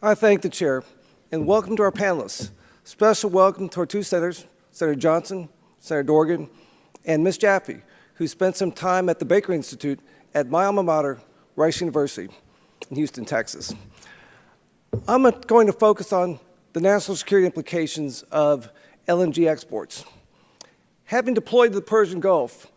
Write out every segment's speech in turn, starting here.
I thank the chair and welcome to our panelists. Special welcome to our two senators, Senator Johnson, Senator Dorgan, and Ms. Jaffe, who spent some time at the Baker Institute at my alma mater, Rice University in Houston, Texas. I'm going to focus on the national security implications of LNG exports. Having deployed to the Persian Gulf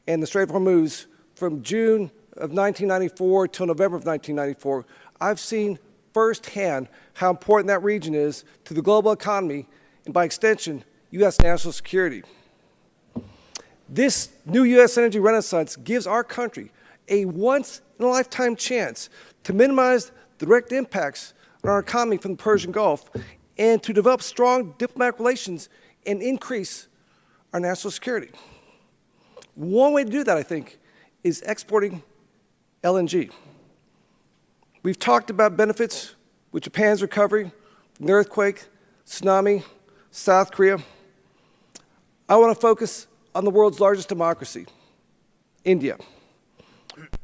and the Strait of Hormuz from June of 1994 till November of 1994, I've seen firsthand how important that region is to the global economy and, by extension, U.S. national security. This new U.S. energy renaissance gives our country a once-in-a-lifetime chance to minimize the direct impacts on our economy from the Persian Gulf and to develop strong diplomatic relations and increase our national security. One way to do that, I think, is exporting LNG. We've talked about benefits with Japan's recovery from the earthquake, tsunami, South Korea. I want to focus on the world's largest democracy, India.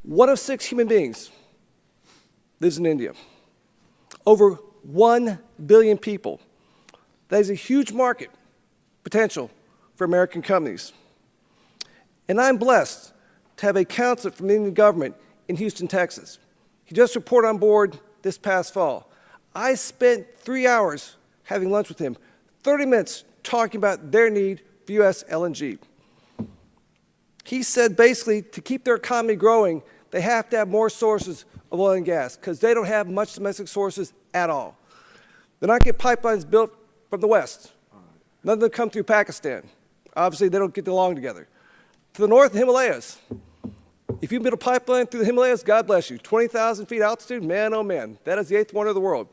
1 of 6 human beings lives in India. Over 1 billion people. That is a huge market potential for American companies. And I'm blessed to have a counselor from the Indian government in Houston, Texas. He just reported on board this past fall. I spent 3 hours having lunch with him, 30 minutes talking about their need for U.S. LNG. He said basically to keep their economy growing, they have to have more sources of oil and gas because they don't have much domestic sources at all. They're not getting pipelines built from the west. None of them come through Pakistan. Obviously, they don't get along together. To the north, the Himalayas. If you build a pipeline through the Himalayas, God bless you. 20,000 feet altitude, man, oh man. That is the 8th wonder of the world.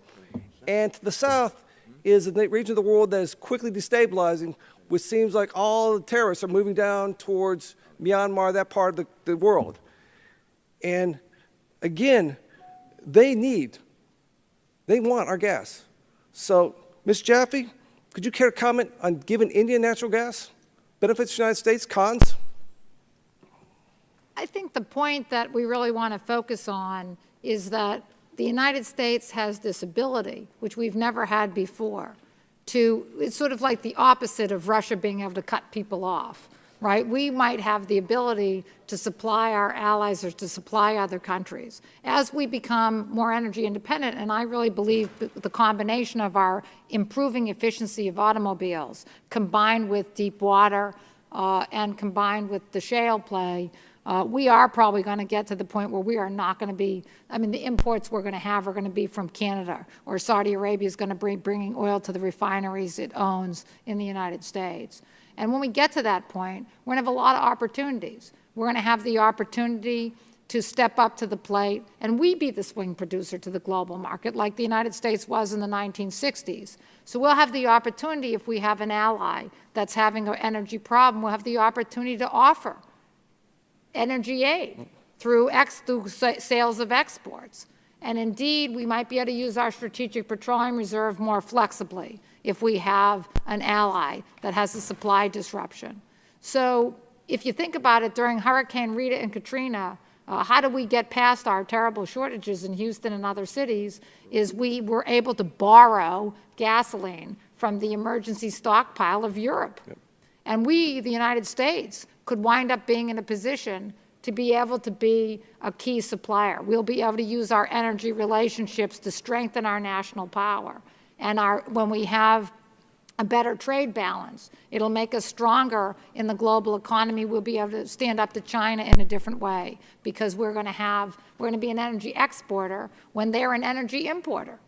And to the south is a region of the world that is quickly destabilizing, which seems like all the terrorists are moving down towards Myanmar, that part of the world. And again, they want our gas. So, Ms. Jaffe, could you care to comment on giving India natural gas? Benefits to the United States, cons? I think the point that we really want to focus on is that the United States has this ability, which we've never had before, it's sort of like the opposite of Russia being able to cut people off, right? We might have the ability to supply our allies or to supply other countries. As we become more energy independent, and I really believe the combination of our improving efficiency of automobiles combined with deep water and combined with the shale play, we are probably going to get to the point where we are not going to be, I mean, the imports we're going to have are going to be from Canada, or Saudi Arabia is going to be bringing oil to the refineries it owns in the United States. And when we get to that point, we're going to have a lot of opportunities. We're going to have the opportunity to step up to the plate, and we be the swing producer to the global market like the United States was in the 1960s. So we'll have the opportunity, if we have an ally that's having an energy problem, we'll have the opportunity to offer energy aid through sales of exports. And indeed, we might be able to use our strategic petroleum reserve more flexibly if we have an ally that has a supply disruption. So if you think about it, during Hurricane Rita and Katrina, how do we get past our terrible shortages in Houston and other cities is we were able to borrow gasoline from the emergency stockpile of Europe. Yep. And we, the United States, could wind up being in a position to be able to be a key supplier. We'll be able to use our energy relationships to strengthen our national power. And when we have a better trade balance, it'll make us stronger in the global economy. We'll be able to stand up to China in a different way because we're going to be an energy exporter when they're an energy importer.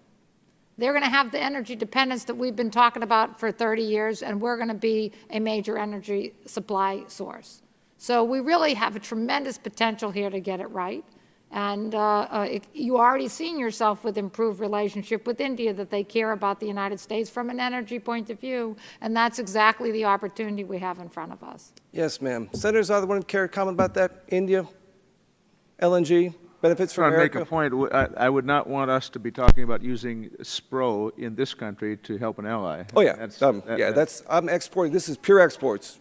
They're going to have the energy dependence that we've been talking about for 30 years, and we're going to be a major energy supply source. So we really have a tremendous potential here to get it right. And you already seen yourself with improved relationship with India, that they care about the United States from an energy point of view, and that's exactly the opportunity we have in front of us. Yes, ma'am. Senators, either one care to comment about that? India, LNG, benefits for America? To make a point, I would not want us to be talking about using SPRO in this country to help an ally. Oh, yeah. I'm exporting. This is pure exports.